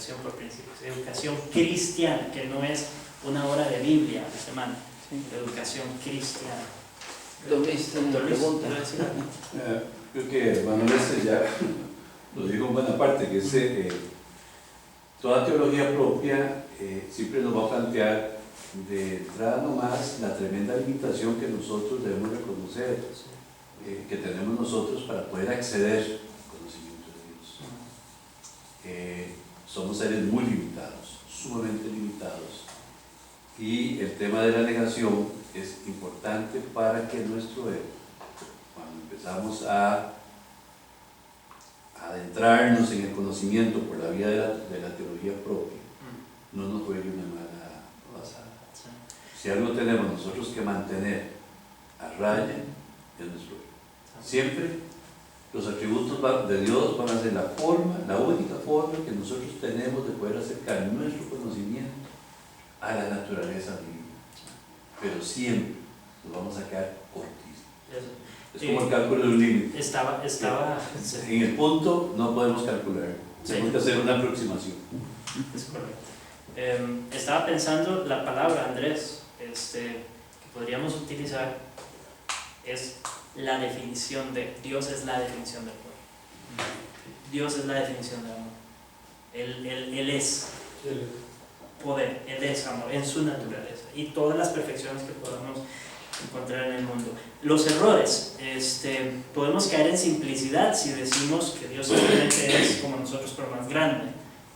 educación por principios, educación cristiana, que no es una hora de Biblia a la semana, educación cristiana. Don Luis, una pregunta. Creo que Manuel ya lo dijo en buena parte, que es, toda teología propia siempre nos va a plantear de entrada nomás la tremenda limitación que nosotros debemos reconocer, que tenemos nosotros para poder acceder al conocimiento de Dios. Somos seres muy limitados, sumamente limitados, y el tema de la negación es importante para que nuestro ego, cuando empezamos a adentrarnos en el conocimiento por la vía de la teología propia, no nos juegue una mala pasada. Si algo tenemos nosotros que mantener a raya, es nuestro ego. Siempre los atributos de Dios van a ser la única forma que nosotros tenemos de poder acercar nuestro conocimiento a la naturaleza divina. Pero siempre nos vamos a quedar cortísimos. Es como el cálculo de un límite. En el punto no podemos calcular, tenemos que hacer una aproximación. Es correcto. Estaba pensando la palabra, Andrés, que podríamos utilizar, es la definición de Dios, es la definición del poder. Dios es la definición del amor. Él es poder, Él es amor en su naturaleza y todas las perfecciones que podamos encontrar en el mundo. Los errores, podemos caer en simplicidad si decimos que Dios simplemente es como nosotros pero más grande,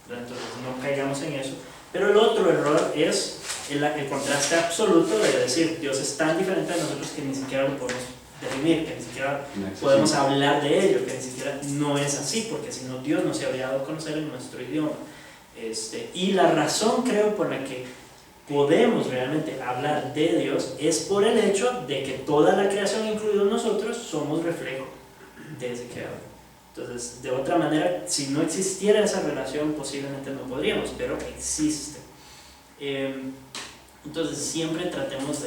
entonces no caigamos en eso. Pero el otro error es el contraste absoluto de decir Dios es tan diferente de nosotros que ni siquiera lo podemos definir, que ni siquiera podemos hablar de ello, que ni siquiera no es así, porque si no Dios no se habría dado a conocer en nuestro idioma. Y la razón, creo, por la que podemos realmente hablar de Dios es por el hecho de que toda la creación, incluidos nosotros, somos reflejo de ese creador. Entonces, de otra manera, si no existiera esa relación, posiblemente no podríamos, pero existe. Entonces, siempre tratemos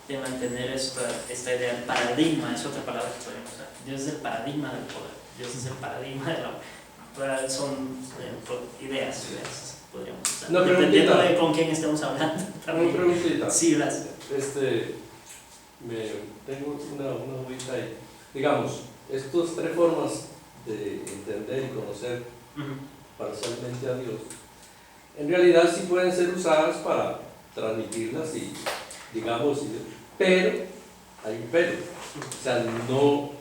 de mantener esta idea. El paradigma es otra palabra que podemos usar. Dios es el paradigma del poder, Dios es el paradigma del amor. Son ideas podríamos usar, dependiendo de con quién estemos hablando. Una preguntita. Sí, gracias. Tengo una dudita ahí. Digamos, estas tres formas de entender y conocer parcialmente a Dios, en realidad sí pueden ser usadas para transmitirlas y, digamos, pero hay un pero. O sea,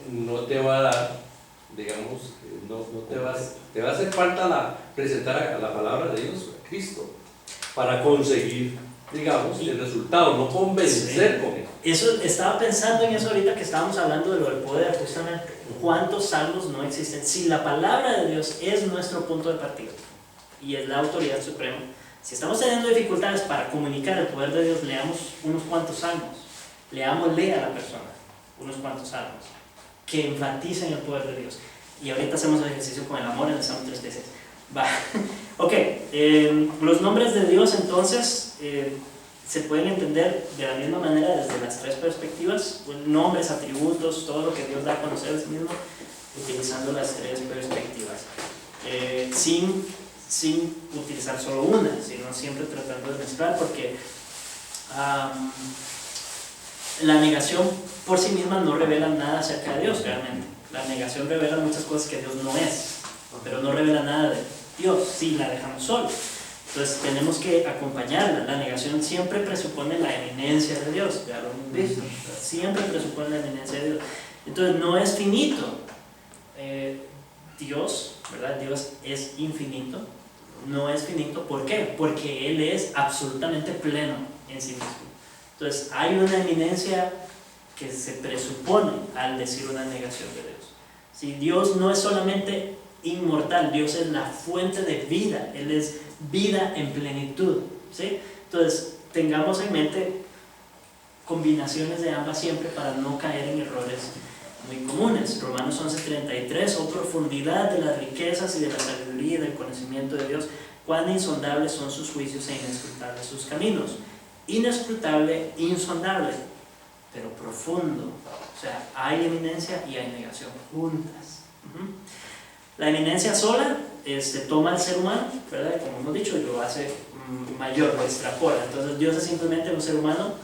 no te va a dar, digamos, te va a hacer falta presentar la palabra de Dios, Cristo, para conseguir, digamos, el resultado, no convencer con él. Eso, estaba pensando en eso ahorita que estábamos hablando de lo del poder, justamente. ¿Cuántos salmos no existen? Si la palabra de Dios es nuestro punto de partida y es la autoridad suprema, si estamos teniendo dificultades para comunicar el poder de Dios, leamos unos cuantos salmos, leámosle a la persona unos cuantos salmos que enfaticen el poder de Dios. Y ahorita hacemos el ejercicio con el amor en el Salmo 3:6. Va. Ok, los nombres de Dios entonces se pueden entender de la misma manera desde las tres perspectivas, nombres, atributos, todo lo que Dios da a conocer a sí mismo, utilizando las tres perspectivas, sin utilizar solo una, sino siempre tratando de mezclar, porque la negación por sí misma no revela nada acerca de Dios realmente. La negación revela muchas cosas que Dios no es, pero no revela nada de Dios si la dejamos sola. Entonces tenemos que acompañarla. La negación siempre presupone la eminencia de Dios, ya lo hemos visto, siempre presupone la eminencia de Dios. Entonces no es finito. Dios, ¿verdad? Dios es infinito, no es finito. ¿Por qué? Porque Él es absolutamente pleno en sí mismo. Entonces hay una eminencia que se presupone al decir una negación de Dios. Si Dios no es solamente inmortal, Dios es la fuente de vida, Él es vida en plenitud, ¿sí? Entonces tengamos en mente combinaciones de ambas siempre para no caer en errores muy comunes. Romanos 11:33, oh profundidad de las riquezas y de la sabiduría y del conocimiento de Dios, cuán insondables son sus juicios e inescrutables sus caminos. Inescrutable, insondable, pero profundo. O sea, hay eminencia y hay negación juntas. La eminencia sola toma al ser humano, ¿verdad? Como hemos dicho, lo hace mayor, lo extrapola. Entonces Dios es simplemente un ser humano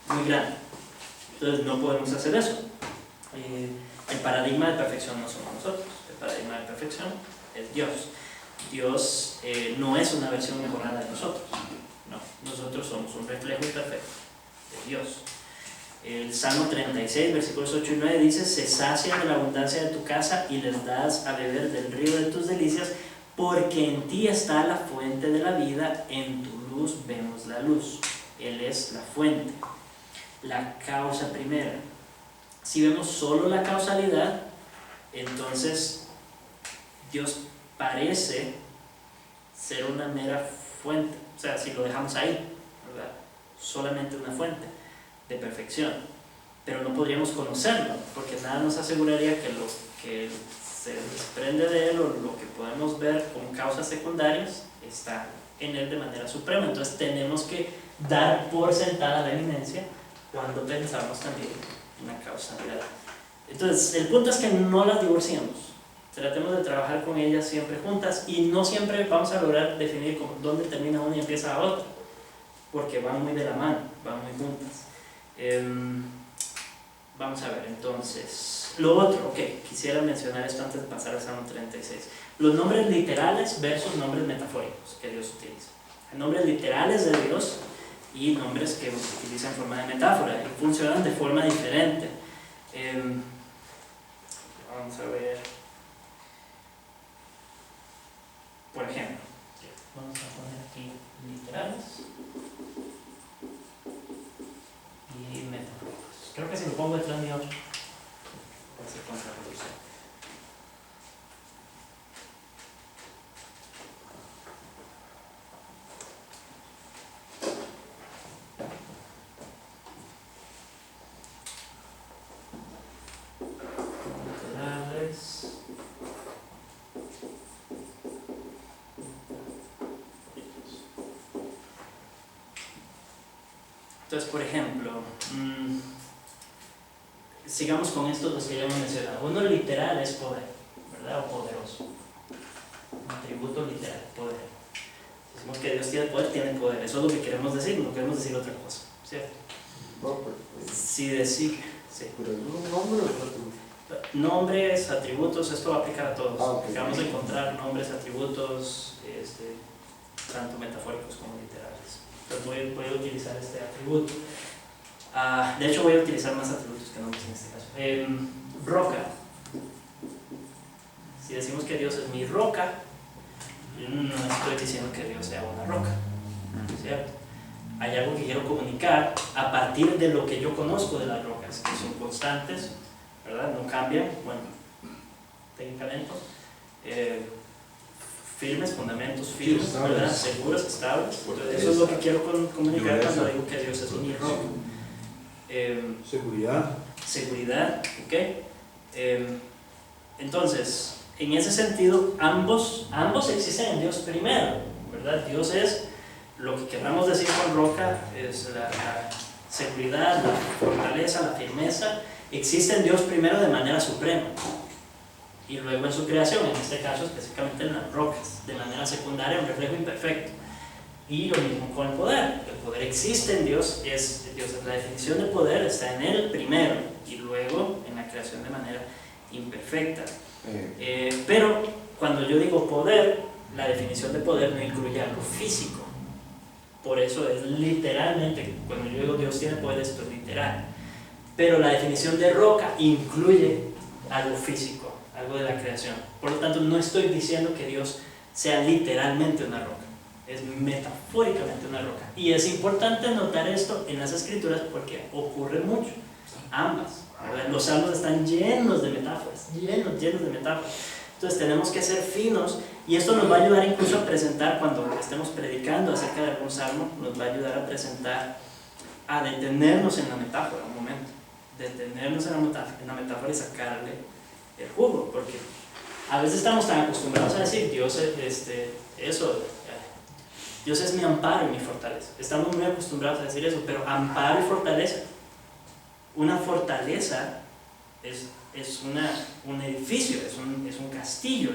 muy grande. Entonces no podemos hacer eso. El paradigma de perfección no somos nosotros, el paradigma de perfección es Dios. Dios no es una versión mejorada de nosotros, no, nosotros somos un reflejo imperfecto de Dios. El Salmo 36, versículos 8 y 9 dice: se sacian de la abundancia de tu casa y les das a beber del río de tus delicias, porque en ti está la fuente de la vida, en tu luz vemos la luz. Él es la fuente, la causa primera. Si vemos solo la causalidad, entonces Dios parece ser una mera fuente, o sea, si lo dejamos ahí, ¿verdad? Solamente una fuente de perfección, pero no podríamos conocerlo, porque nada nos aseguraría que lo que se desprende de él o lo que podemos ver como causas secundarias está en él de manera suprema. Entonces tenemos que dar por sentada la evidencia cuando pensamos también en la causalidad. Entonces el punto es que no las divorciemos, tratemos de trabajar con ellas siempre juntas, y no siempre vamos a lograr definir dónde termina una y empieza la otra, porque van muy de la mano, van muy juntas. Vamos a ver entonces lo otro. Quisiera mencionar esto antes de pasar al Salmo 36. Los nombres literales versus nombres metafóricos que Dios utiliza. Hay nombres literales de Dios y nombres que utilizan en forma de metáfora y funcionan de forma diferente. Vamos a ver, por ejemplo, vamos a poner aquí literales y metafóricos. Creo que si lo pongo detrás mío va a ser contraproducente. Literales. Entonces, por ejemplo, sigamos con estos los que ya hemos mencionado. Uno literal es poder, ¿verdad? O poderoso. Un atributo literal, poder. Decimos que Dios tiene poder. Eso es lo que queremos decir, no queremos decir otra cosa, ¿cierto? Si decir, sí. Pero es un nombre o es un atributo. Nombres, atributos, esto va a aplicar a todos. Okay. Vamos a encontrar nombres, atributos, tanto metafóricos como literales. Entonces voy a utilizar este atributo. De hecho voy a utilizar más atributos que nombres en este caso. Roca. Si decimos que Dios es mi roca, yo no estoy diciendo que Dios sea una roca, ¿cierto? Hay algo que quiero comunicar a partir de lo que yo conozco de las rocas, que son constantes, ¿verdad? No cambian, bueno, técnicamente, firmes, fundamentos firmes, ¿verdad? Seguros, estables. Entonces, eso es lo que quiero comunicar cuando digo que Dios es mi roca. Seguridad, ¿ok? Entonces, en ese sentido, ambos existen en Dios primero, ¿verdad? Dios es lo que queramos decir con roca, es la seguridad, la fortaleza, la firmeza, existe en Dios primero de manera suprema, y luego en su creación, en este caso específicamente en las rocas, de manera secundaria, un reflejo imperfecto. Y lo mismo con el poder existe en Dios, la definición de poder está en Él primero y luego en la creación de manera imperfecta. Pero cuando yo digo poder, la definición de poder no incluye algo físico, por eso es literalmente, cuando yo digo Dios tiene poder, esto es literal, pero la definición de roca incluye algo físico, algo de la creación. Por lo tanto, no estoy diciendo que Dios sea literalmente una roca, es metafóricamente una roca. Y es importante notar esto en las escrituras porque ocurre mucho, ambas, ¿verdad? Los salmos están llenos de metáforas, llenos de metáforas. Entonces tenemos que ser finos, y esto nos va a ayudar incluso a presentar, cuando estemos predicando acerca de algún salmo, nos va a ayudar a presentar, a detenernos en la metáfora un momento, detenernos en la metáfora y sacarle el jugo, porque a veces estamos tan acostumbrados a decir Dios Dios es mi amparo y mi fortaleza. Estamos muy acostumbrados a decir eso, pero amparo y fortaleza. Una fortaleza es un edificio, es un castillo,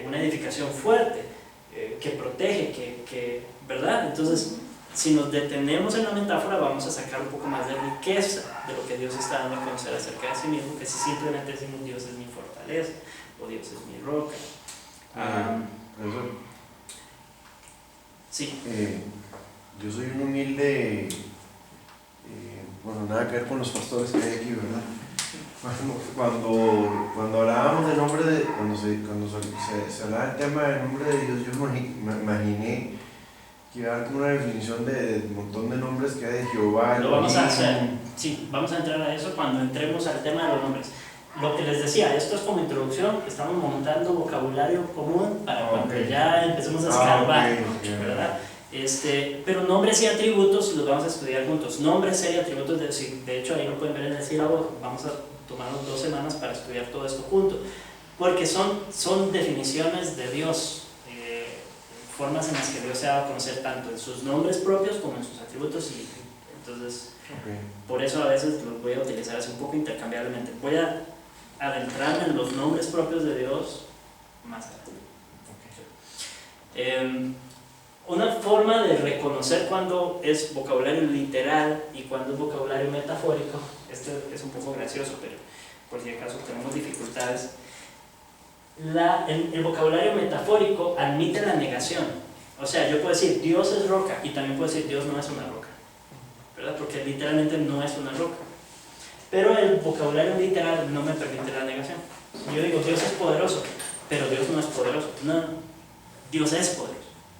una edificación fuerte, que protege, ¿verdad? Entonces, si nos detenemos en la metáfora, vamos a sacar un poco más de riqueza de lo que Dios está dando a conocer acerca de sí mismo, que si simplemente decimos Dios es mi fortaleza o Dios es mi roca. Profesor, Sí. yo soy un humilde, bueno, nada que ver con los pastores que hay aquí, ¿verdad? Cuando hablábamos del nombre de, cuando se hablaba del tema del nombre de Dios, yo me imaginé que iba a dar como una definición de un montón de nombres que hay de Jehová. Lo vamos a hacer, sí, vamos a entrar a eso cuando entremos al tema de los nombres. Lo que les decía, esto es como introducción, estamos montando vocabulario común para cuando ya empecemos a escarbar, ¿verdad? Pero nombres y atributos los vamos a estudiar juntos. Nombres y atributos, de hecho ahí lo pueden ver en el sílabo, vamos a tomarnos 2 semanas para estudiar todo esto junto, porque son definiciones de Dios, formas en las que Dios se ha dado a conocer tanto en sus nombres propios como en sus atributos, y entonces por eso a veces los voy a utilizar así un poco intercambiablemente. Voy a adentrarme en los nombres propios de Dios más adelante. Una forma de reconocer cuando es vocabulario literal y cuando es vocabulario metafórico, esto es un poco gracioso, pero por si acaso tenemos dificultades. El vocabulario metafórico admite la negación. O sea, yo puedo decir Dios es roca y también puedo decir Dios no es una roca, ¿verdad? Porque literalmente no es una roca. Pero el vocabulario literal no me permite la negación. Yo digo Dios es poderoso, pero Dios no es poderoso. No, Dios es poderoso.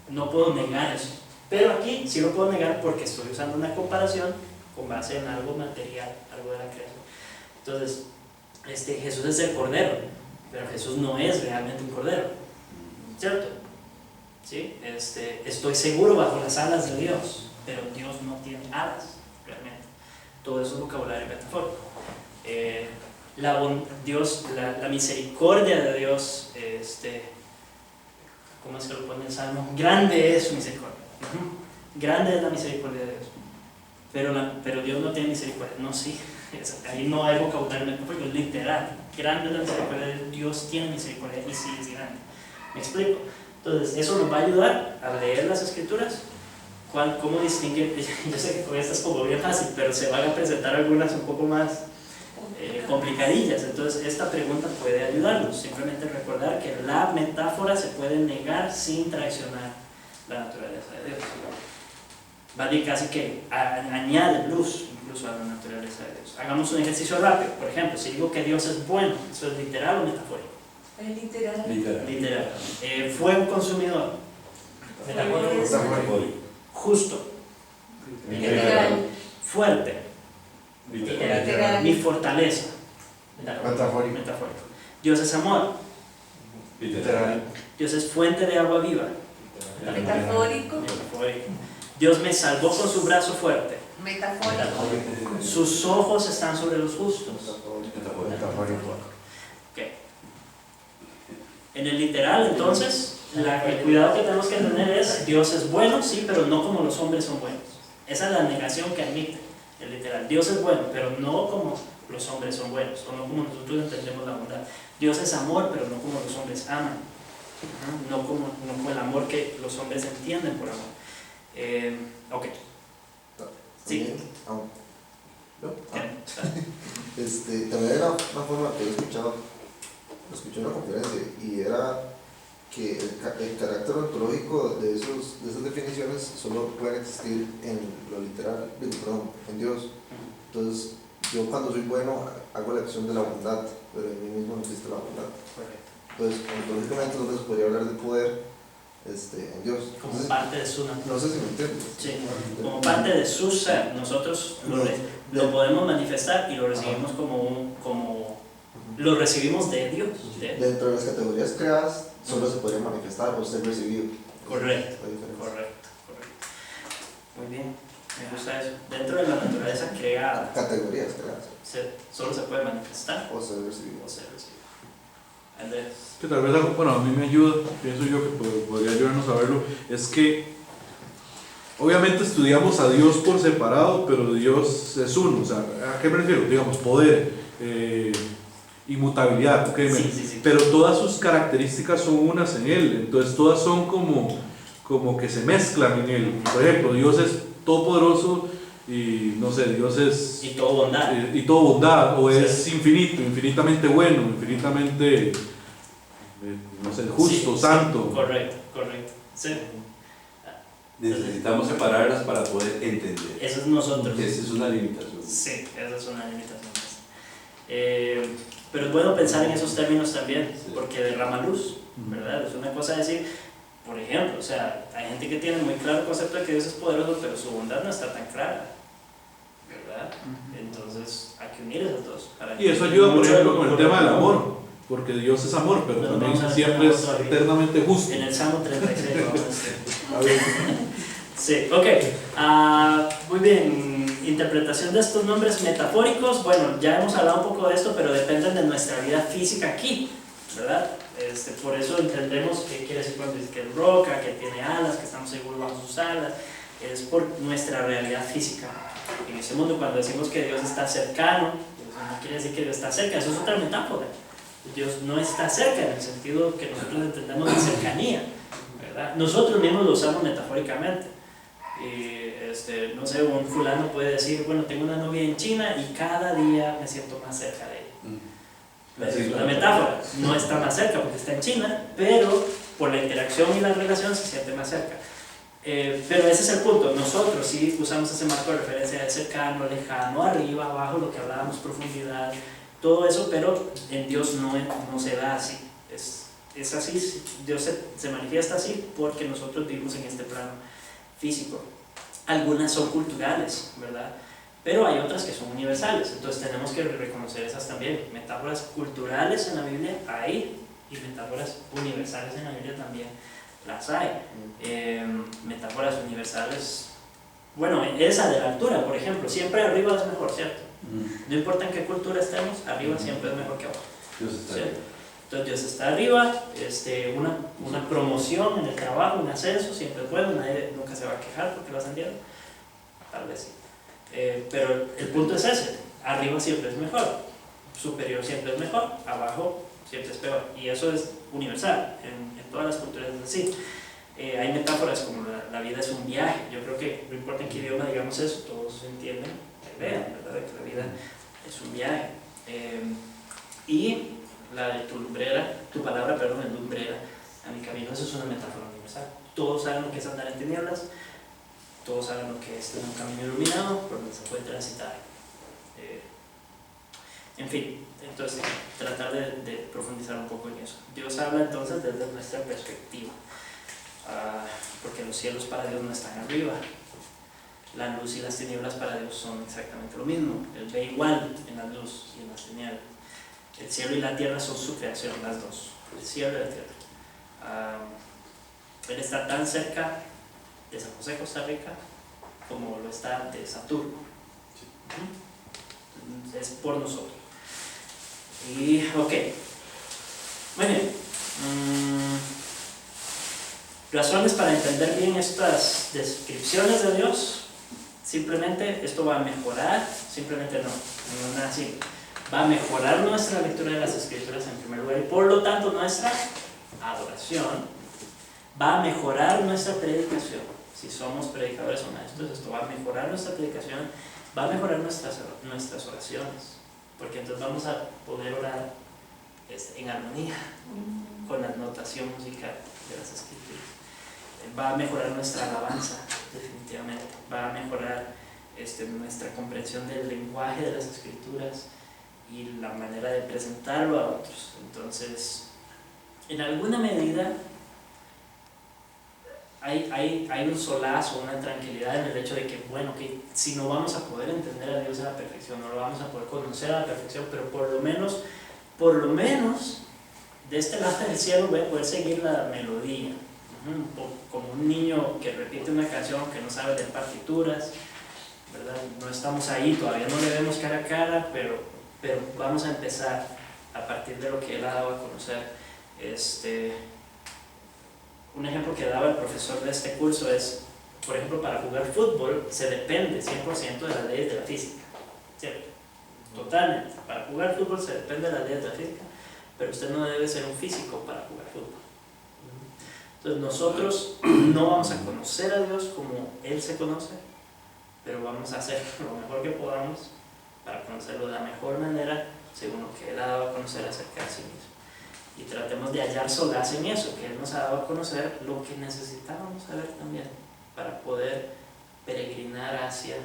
No puedo negar eso. Pero aquí sí lo puedo negar porque estoy usando una comparación con base en algo material, algo de la creación. Entonces, Jesús es el Cordero, pero Jesús no es realmente un Cordero, ¿cierto? ¿Sí? Estoy seguro bajo las alas de Dios, pero Dios no tiene alas, realmente. Todo eso es vocabulario metafórico. La misericordia de Dios, ¿cómo es que lo pone el Salmo? Grande es su misericordia. Grande es la misericordia de Dios. Pero Dios no tiene misericordia. No, sí. Ahí no hay vocabulario metafórico, es literal. Grande es la misericordia de Dios. Dios tiene misericordia y sí es grande. ¿Me explico? Entonces, eso nos va a ayudar a leer las Escrituras. ¿Cómo distinguir? Yo sé que con esta es como bien fácil, pero se van a presentar algunas un poco más complicadillas. Entonces, esta pregunta puede ayudarnos. Simplemente recordar que la metáfora se puede negar sin traicionar la naturaleza de Dios. Vale, casi que añade luz incluso a la naturaleza de Dios. Hagamos un ejercicio rápido. Por ejemplo, si digo que Dios es bueno, ¿eso es literal o metafórico? Literal. Fuego consumidor. Metafórico. Justo. Literal. Fuerte. Literal. Mi fortaleza. Metafórico. Dios es amor. Literal. Dios es fuente de agua viva. Metafórico. Dios me salvó con su brazo fuerte. Metafórico. Sus ojos están sobre los justos. Metafórico. Okay. En el literal, entonces, el cuidado que tenemos que tener es: Dios es bueno, sí, pero no como los hombres son buenos. Esa es la negación que admite el literal. Dios es bueno, pero no como los hombres son buenos, o no como nosotros entendemos la bondad. Dios es amor, pero no como los hombres aman. No como el amor que los hombres entienden por amor. Ok. Sí. También era una forma que escuché en una conferencia, y era que el carácter ontológico de esas definiciones solo pueden existir en lo literal, en Dios. Entonces, yo cuando soy bueno hago la acción de la bondad, pero en mí mismo no existe la bondad. Entonces, ontológicamente no se podría hablar de poder en Dios. Como parte de su naturaleza. No sé si me entiendes. Sí, como parte de su ser. Nosotros lo podemos manifestar y lo recibimos lo recibimos de Dios. Dentro de las categorías creadas, solo se podría manifestar o ser recibido. Correcto. Muy bien, me gusta eso. Dentro de la naturaleza creada, Categorías creadas. solo se puede manifestar O ser recibido. o ser recibido. Andrés. Que tal vez algo, bueno, a mí me ayuda, pienso yo que podría ayudarnos a verlo, es que obviamente estudiamos a Dios por separado, pero Dios es uno. O sea, ¿a qué me refiero? Digamos, poder. inmutabilidad, ok, Sí. pero todas sus características son unas en Él, entonces todas son como que se mezclan en Él. Por ejemplo, Dios es todopoderoso y no sé, Dios es... Y todo bondad. Y todo bondad, o Sí. es infinito, infinitamente bueno, infinitamente, no sé, justo, Sí, santo. Sí, correcto. Sí. Necesitamos separarlas para poder entender. Eso es nosotros. Esa es una limitación. Sí, esa es una limitación. Pero es bueno pensar en esos términos también, Sí. porque derrama luz, ¿verdad? Es una cosa decir, por ejemplo, o sea, hay gente que tiene muy claro el concepto de que Dios es poderoso, pero su bondad no está tan clara, ¿verdad? Entonces hay que unir esas dos. Y eso ayuda, por ejemplo, con el tema del amor, porque Dios es amor, pero Nos también vamos a siempre es todavía. eternamente justo. En el Salmo 36 vamos a hacer. Sí, ok. Muy bien. Interpretación de estos nombres metafóricos. Bueno, ya hemos hablado un poco de esto, pero dependen de nuestra vida física aquí, ¿verdad? Por eso entendemos qué quiere decir cuando dice que es roca, que tiene alas, que estamos seguros bajo sus alas. Es por nuestra realidad física. En ese mundo, cuando decimos que Dios está cercano, eso no quiere decir que Dios está cerca, eso es otra metáfora. Dios no está cerca en el sentido que nosotros entendemos de cercanía, ¿verdad? Nosotros mismos lo usamos metafóricamente. Y no sé, un fulano puede decir, bueno, tengo una novia en China y cada día me siento más cerca de ella. Es una metáfora, no está más cerca porque está en China, pero por la interacción y la relación se siente más cerca. Pero ese es el punto, nosotros sí usamos ese marco de referencia de cercano, lejano, arriba, abajo, lo que hablábamos, profundidad, todo eso, pero en Dios no se da así. Es así, Dios se manifiesta así porque nosotros vivimos en este plano físico. Algunas son culturales, ¿verdad? Pero hay otras que son universales, entonces tenemos que reconocer esas también. Metáforas culturales en la Biblia hay, y metáforas universales en la Biblia también las hay. Metáforas universales, bueno, esa de la altura, por ejemplo, siempre arriba es mejor, ¿cierto? No importa en qué cultura estemos, arriba siempre es mejor que abajo. Dios está ¿Cierto? Entonces Dios está arriba, una promoción en el trabajo, un ascenso siempre es bueno, nadie nunca se va a quejar porque lo ascendieron, tal vez sí. Pero el punto es ese, arriba siempre es mejor, superior siempre es mejor, abajo siempre es peor, y eso es universal, en todas las culturas es así. Hay metáforas como la vida es un viaje, yo creo que no importa en qué idioma digamos eso, todos entienden la idea, ¿verdad? De que la vida es un viaje. Y la de tu palabra, es lumbrera a mi camino, eso es una metáfora universal. Todos saben lo que es andar en tinieblas, todos saben lo que es tener un camino iluminado por donde se puede transitar. En fin, entonces tratar de profundizar un poco en eso. Dios habla entonces desde nuestra perspectiva, porque los cielos para Dios no están arriba, la luz y las tinieblas para Dios son exactamente lo mismo, Él ve igual en la luz y en las tinieblas. El cielo y la tierra son su creación, las dos, el cielo y la tierra. Él está tan cerca de San José, Costa Rica, como lo está de Saturno. Es por nosotros. Y, ok. Muy bien. Razones para entender bien estas descripciones de Dios. Simplemente esto va a mejorar, simplemente no nada así. Va a mejorar nuestra lectura de las Escrituras en primer lugar y por lo tanto nuestra adoración. Va a mejorar nuestra predicación. Si somos predicadores o maestros, esto va a mejorar nuestra predicación, va a mejorar nuestras oraciones, porque entonces vamos a poder orar en armonía con la notación musical de las Escrituras. Va a mejorar nuestra alabanza, definitivamente. Va a mejorar nuestra comprensión del lenguaje de las Escrituras y la manera de presentarlo a otros. Entonces, en alguna medida hay un solazo, una tranquilidad en el hecho de que, bueno, que si no vamos a poder entender a Dios a la perfección, no lo vamos a poder conocer a la perfección, pero por lo menos de este lado del cielo voy a poder seguir la melodía, como un niño que repite una canción que no sabe de partituras, ¿verdad? No estamos ahí, todavía no le vemos cara a cara, pero vamos a empezar a partir de lo que él ha dado a conocer. Un ejemplo que daba el profesor de este curso es, por ejemplo, para jugar fútbol se depende 100% de las leyes de la física, ¿cierto? totalmente. Para jugar fútbol se depende de la leyes de la física, pero usted no debe ser un físico para jugar fútbol. Entonces nosotros no vamos a conocer a Dios como Él se conoce, pero vamos a hacer lo mejor que podamos para conocerlo de la mejor manera, según lo que Él ha dado a conocer acerca de sí mismo. Y tratemos de hallar solaz en eso, que Él nos ha dado a conocer lo que necesitábamos saber también, para poder peregrinar hacia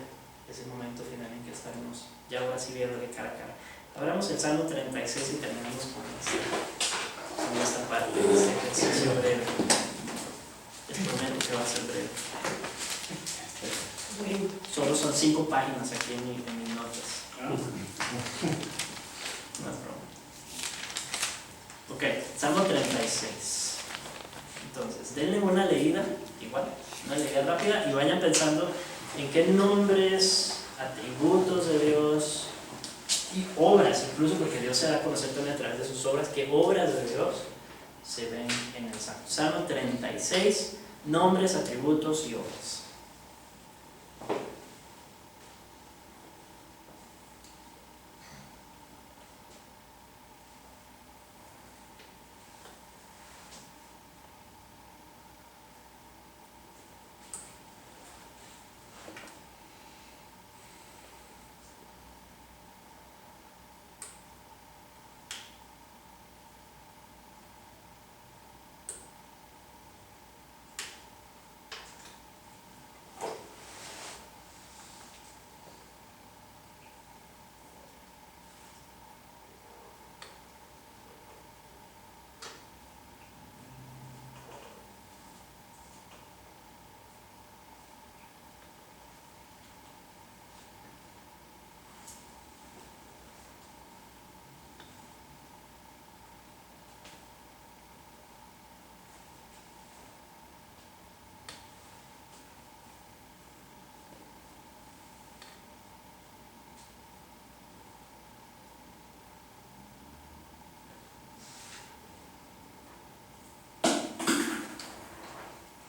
ese momento final en que estaremos ya ahora sí viéndole cara a cara. Abramos el Salmo 36 y terminamos con esta parte, este ejercicio breve. Les prometo que va a ser breve. Solo son 5 páginas aquí en mis notas. No es broma. Ok, Salmo 36. Entonces, denle una leída, igual, una leída rápida, y vayan pensando en qué nombres, atributos de Dios y obras, incluso porque Dios se da a conocer también a través de sus obras, qué obras de Dios se ven en el Salmo. Salmo 36, nombres, atributos y obras.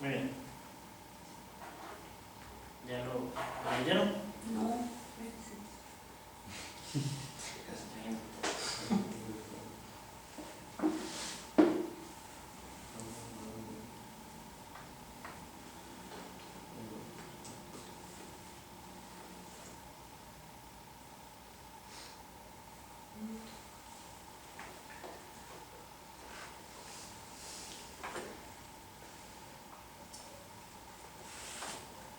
Muy bien. ¿Ya lo leyeron? No.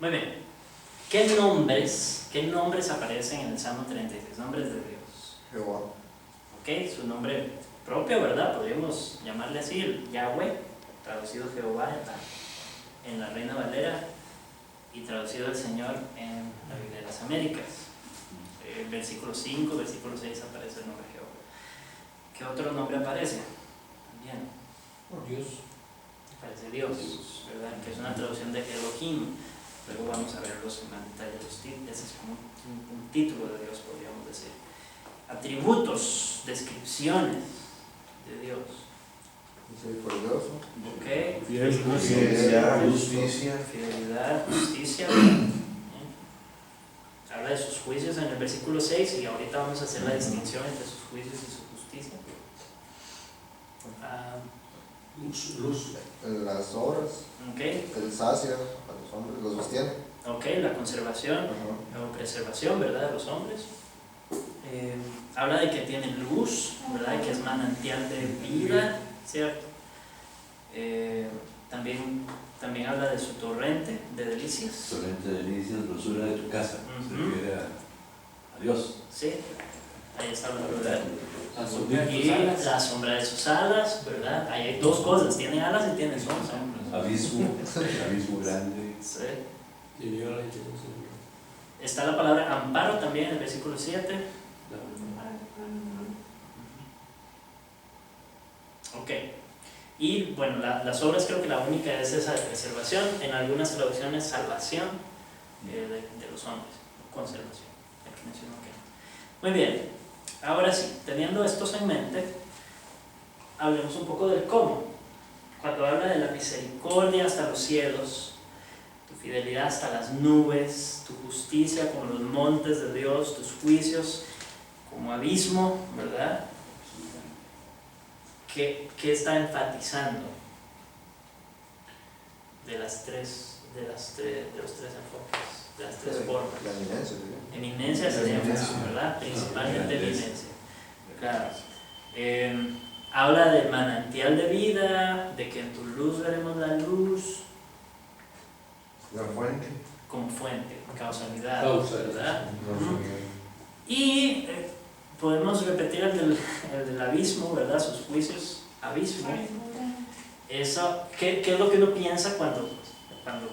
Muy bien. ¿Qué nombres aparecen en el Salmo 36? Nombres de Dios. Jehová. Ok, su nombre propio, ¿verdad? Podríamos llamarle así, el Yahweh, traducido Jehová en la Reina Valera y traducido el Señor en la Biblia de las Américas. Versículo 5, versículo 6 aparece el nombre Jehová. ¿Qué otro nombre aparece? También. Dios. Aparece Dios, ¿verdad? Que es una traducción de Elohim. Luego vamos a verlos en más detalle. Ese es como un título de Dios, podríamos decir. Atributos, descripciones de Dios. Misericordioso. Ok. Fidelidad, justicia. Fidelidad, justicia. Bien. Habla de sus juicios en el versículo 6 y ahorita vamos a hacer la distinción entre sus juicios y su justicia. Luz. Las obras. Ok. El sacia a los hombres, los sostiene. Ok, la conservación o preservación, ¿verdad? De los hombres. Habla de que tiene luz, ¿verdad? Que es manantial de vida, ¿cierto? También habla de su torrente de delicias. Torrente de delicias, dulzura de tu casa. Se refiere a Dios. Sí, ahí está la verdad. Y Y la sombra de sus alas, ¿verdad? Ahí hay dos cosas, tiene alas y tiene sombra. Abismo grande. Sí. Está la palabra amparo también en el versículo 7. Ok. Y bueno, las obras creo que la única es esa de preservación, en algunas traducciones salvación de los hombres, conservación. Aquí menciono que. Muy bien, ahora sí, teniendo estos en mente, hablemos un poco del cómo. Cuando habla de la misericordia hasta los cielos, tu fidelidad hasta las nubes, tu justicia como los montes de Dios, tus juicios como abismo, ¿verdad? ¿Qué está enfatizando de los tres enfoques, de las tres formas? La eminencia, Eminencia sería énfasis, ¿verdad? Principalmente eminencia. Claro. Habla de manantial de vida, de que en tu luz veremos la luz. La fuente. Como fuente, causalidad, Causalidad. ¿verdad? Y podemos repetir el del abismo, ¿verdad? Sus juicios, abismo. Eso, ¿qué es lo que uno piensa cuando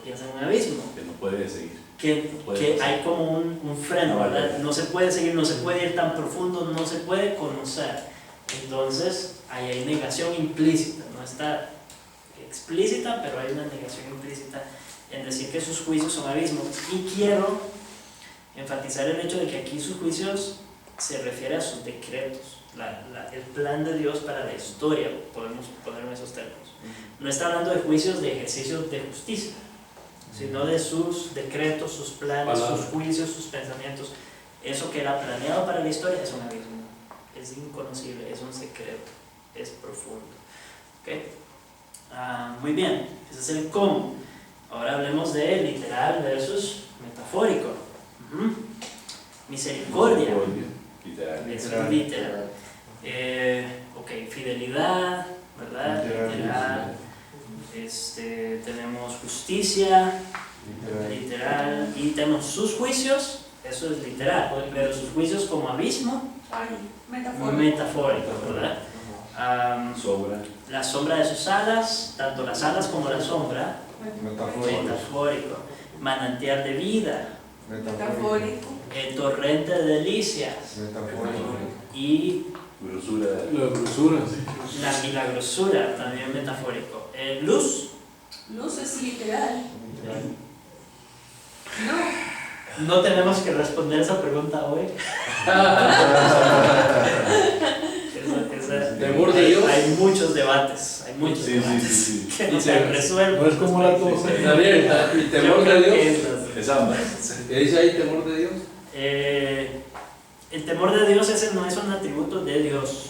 piensa en un abismo? Que no puede seguir. Que hay como un freno, ¿verdad? No se puede seguir, no se puede ir tan profundo, no se puede conocer. Entonces, ahí hay negación implícita, no está explícita, pero hay una negación implícita en decir que sus juicios son abismos. Y quiero enfatizar el hecho de que aquí sus juicios se refiere a sus decretos, el plan de Dios para la historia, podemos ponerlo en esos términos. No está hablando de juicios de ejercicios de justicia, sino de sus decretos, sus planes, sus juicios, sus pensamientos. Eso que era planeado para la historia es un abismo, es inconocible, es un secreto, es profundo. ¿Okay? Muy bien, ese es el cómo. Ahora hablemos de literal versus metafórico. Misericordia. Literal. Eso es literal. Ok, fidelidad, ¿verdad? Literal. Tenemos justicia, literal. Y tenemos sus juicios, eso es literal. Pero sus juicios como abismo, metafórico, ¿verdad? Sombra. La sombra de sus alas, tanto las alas como la sombra, metafórico. Manantial de vida, Metafórico. el torrente de delicias, Metafórico. y Grosura. La grosura, sí. la milagrosura, también metafórico. Luz, Luz es literal. No. no tenemos que responder esa pregunta hoy. Temor de Dios. Hay muchos debates, Sí. que no se han resuelto. No es como la tos. Daniel, ¿y Yo temor creo de que Dios? Es ambas. ¿Qué dice ahí temor de Dios? El temor de Dios ese no es un atributo de Dios,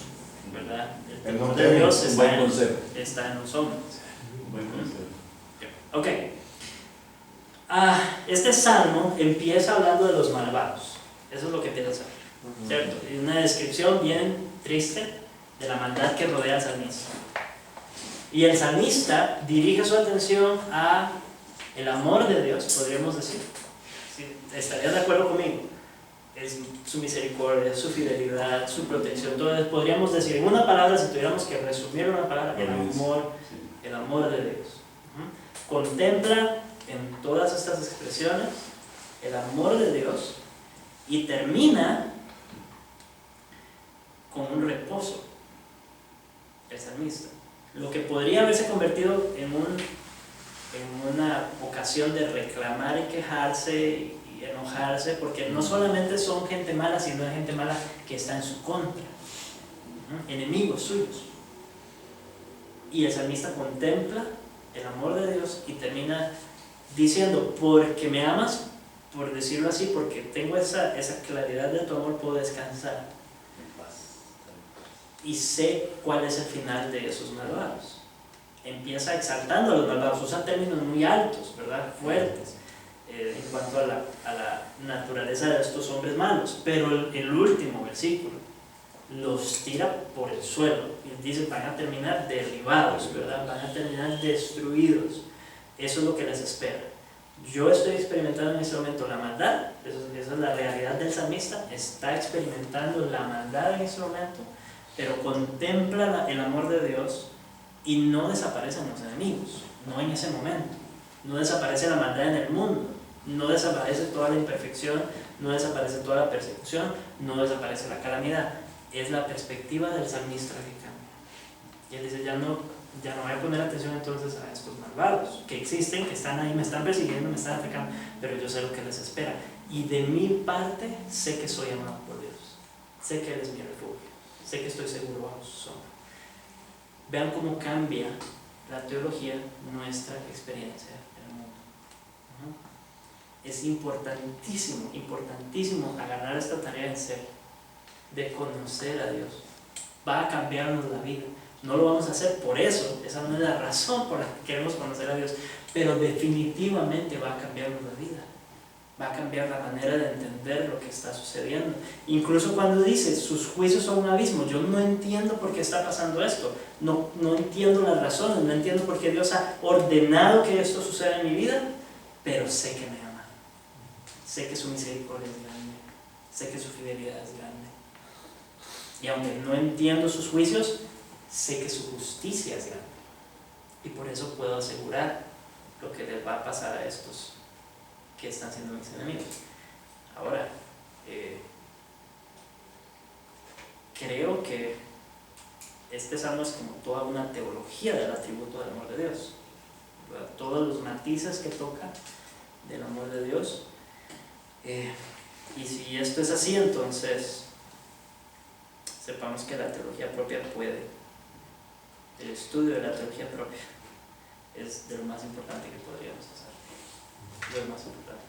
¿verdad? El temor de teme, Dios Un buen concepto. está en los hombres. Un buen concepto. Ok. Este salmo empieza hablando de los malvados. Eso es lo que empieza a hacer, ¿cierto? Y una descripción bien triste de la maldad que rodea al salmista. Y el salmista dirige su atención a el amor de Dios, podríamos decir. ¿Sí? ¿Estarías de acuerdo conmigo? Es su misericordia, su fidelidad, su protección. Entonces podríamos decir, en una palabra, si tuviéramos que resumir una palabra, el amor de Dios. Contempla en todas estas expresiones el amor de Dios y termina con un reposo, el salmista. Lo que podría haberse convertido en una ocasión de reclamar y quejarse y enojarse, porque no solamente son gente mala, sino es gente mala que está en su contra, enemigos suyos. Y el salmista contempla el amor de Dios y termina diciendo, porque me amas, por decirlo así, porque tengo esa claridad de tu amor, puedo descansar. Y sé cuál es el final de esos malvados. Empieza exaltando a los malvados, usa términos muy altos, ¿verdad? Fuertes, en cuanto a la naturaleza de estos hombres malos. Pero el último versículo los tira por el suelo y dice, van a terminar derribados, ¿verdad? Van a terminar destruidos. Eso es lo que les espera. Yo estoy experimentando en este momento la maldad, esa es la realidad del salmista, está experimentando la maldad en este momento, pero contempla el amor de Dios y no desaparecen los enemigos, no en ese momento. No desaparece la maldad en el mundo, no desaparece toda la imperfección, no desaparece toda la persecución, no desaparece la calamidad. Es la perspectiva del salmista que cambia. Y él dice, ya no voy a poner atención entonces a estos malvados que existen, que están ahí, me están persiguiendo, me están atacando, pero yo sé lo que les espera. Y de mi parte sé que soy amado por Dios, sé que Él es mi refugio, sé que estoy seguro bajo su sombra. Vean cómo cambia la teología nuestra experiencia en el mundo. Es importantísimo agarrar esta tarea en serio, de conocer a Dios. Va a cambiarnos la vida. No lo vamos a hacer por eso, esa no es la razón por la que queremos conocer a Dios, pero definitivamente va a cambiarnos la vida. Va a cambiar la manera de entender lo que está sucediendo. Incluso cuando dice, sus juicios son un abismo, yo no entiendo por qué está pasando esto, no entiendo las razones, no entiendo por qué Dios ha ordenado que esto suceda en mi vida, pero sé que me ama, sé que su misericordia es grande, sé que su fidelidad es grande. Y aunque no entiendo sus juicios, sé que su justicia es grande. Y por eso puedo asegurar lo que les va a pasar a estos que están siendo mis enemigos. Ahora, creo que este salmo es como toda una teología del atributo del amor de Dios, ¿verdad? Todos los matices que toca del amor de Dios. Y si esto es así, entonces sepamos que la teología propia el estudio de la teología propia es de lo más importante que podríamos hacer. De lo más importante.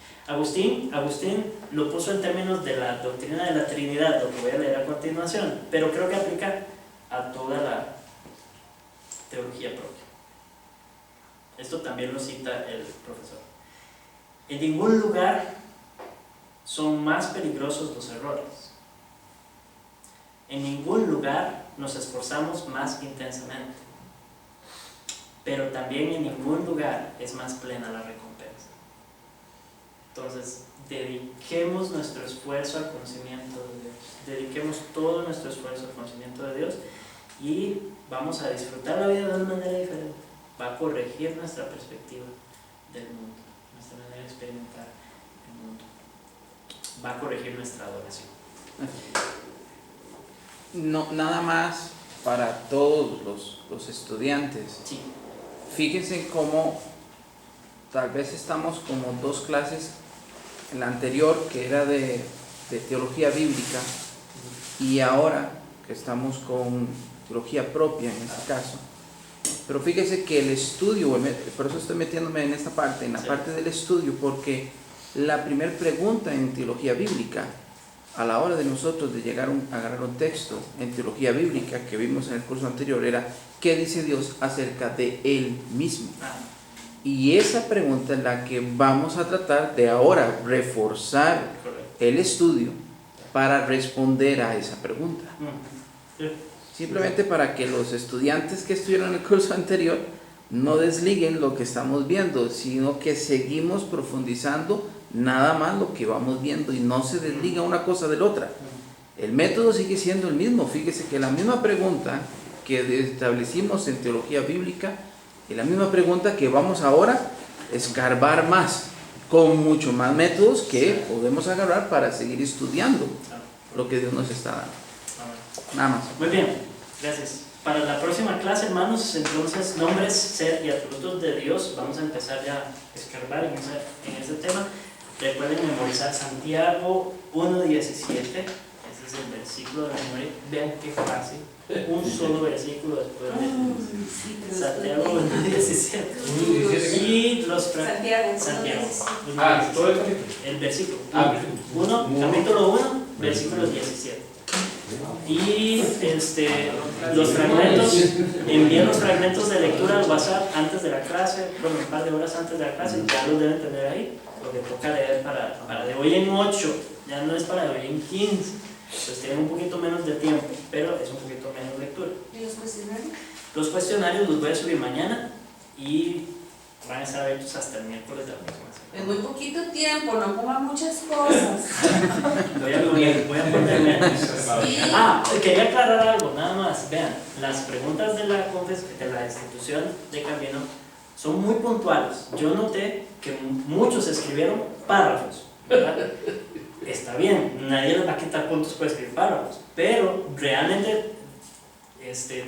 Agustín lo puso en términos de la doctrina de la Trinidad, lo que voy a leer a continuación, pero creo que aplica a toda la teología propia. Esto también lo cita el profesor. En ningún lugar son más peligrosos los errores. En ningún lugar nos esforzamos más intensamente, pero también en ningún lugar es más plena la recompensa. Entonces, dediquemos nuestro esfuerzo al conocimiento de Dios, dediquemos todo nuestro esfuerzo al conocimiento de Dios y vamos a disfrutar la vida de una manera diferente. Va a corregir nuestra perspectiva del mundo, nuestra manera de experimentar el mundo. Va a corregir nuestra adoración. No, nada más para todos los estudiantes. Sí. Fíjense cómo tal vez estamos como dos clases, en la anterior que era de teología bíblica y ahora que estamos con teología propia en este caso. Pero fíjense que el estudio, por eso estoy metiéndome en esta parte, en la parte del estudio, porque la primera pregunta en teología bíblica, a la hora de nosotros de llegar a agarrar un texto en teología bíblica que vimos en el curso anterior, era ¿qué dice Dios acerca de Él mismo? Y esa pregunta es la que vamos a tratar de ahora reforzar el estudio para responder a esa pregunta. Simplemente para que los estudiantes que estuvieron en el curso anterior no desliguen lo que estamos viendo, sino que seguimos profundizando nada más lo que vamos viendo y no se desliga una cosa de la otra. El método sigue siendo el mismo. Fíjese que la misma pregunta que establecimos en teología bíblica y la misma pregunta que vamos ahora a escarbar más, con mucho más métodos que podemos agarrar para seguir estudiando lo que Dios nos está dando. Nada más. Muy bien, gracias. Para la próxima clase, hermanos, entonces, nombres, ser y atributos de Dios, vamos a empezar ya a escarbar en ese tema. Recuerden memorizar Santiago 1:17, ese es el versículo de la memoria. Vean qué fácil, un solo versículo después de Santiago 1:17. Y los Santiago. Todo el versículo. Capítulo 1, versículo 17. Y los fragmentos, envíen los fragmentos de lectura al WhatsApp antes de la clase, bueno, un par de horas antes de la clase, ya los deben tener ahí, porque toca leer para de hoy en 8, ya no es para de hoy en 15, pues tienen un poquito menos de tiempo, pero es un poquito menos lectura. ¿Y los cuestionarios? Los cuestionarios los voy a subir mañana y van a estar abiertos hasta el miércoles de la próxima semana. Es muy poquito tiempo, no coman muchas cosas. Voy a ponerme. Sí. Quería aclarar algo, nada más. Vean, las preguntas de la institución de Camino son muy puntuales. Yo noté que muchos escribieron párrafos, ¿verdad? Está bien, nadie les va a quitar puntos por escribir párrafos, pero realmente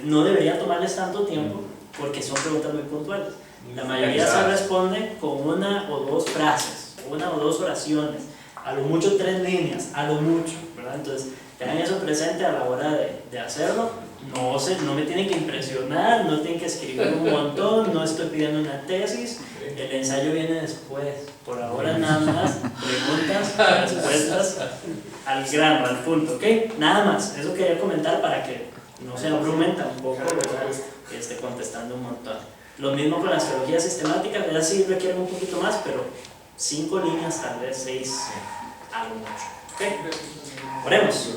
no debería tomarles tanto tiempo porque son preguntas muy puntuales. La mayoría se responde con una o dos frases, una o dos oraciones, a lo mucho 3 líneas, a lo mucho, ¿verdad? Entonces, tengan eso presente a la hora de hacerlo. No me tienen que impresionar, no tienen que escribir un montón, no estoy pidiendo una tesis, el ensayo viene después. Por ahora nada más, preguntas, respuestas, a al grano, al punto, ¿ok? Nada más, eso quería comentar para que no se abrumen tampoco, ¿verdad? Contestando un montón. Lo mismo con las teologías sistemáticas, ellas sí requieren un poquito más, pero 5 líneas, tal vez 6, algo mucho, ¿ok? Oremos.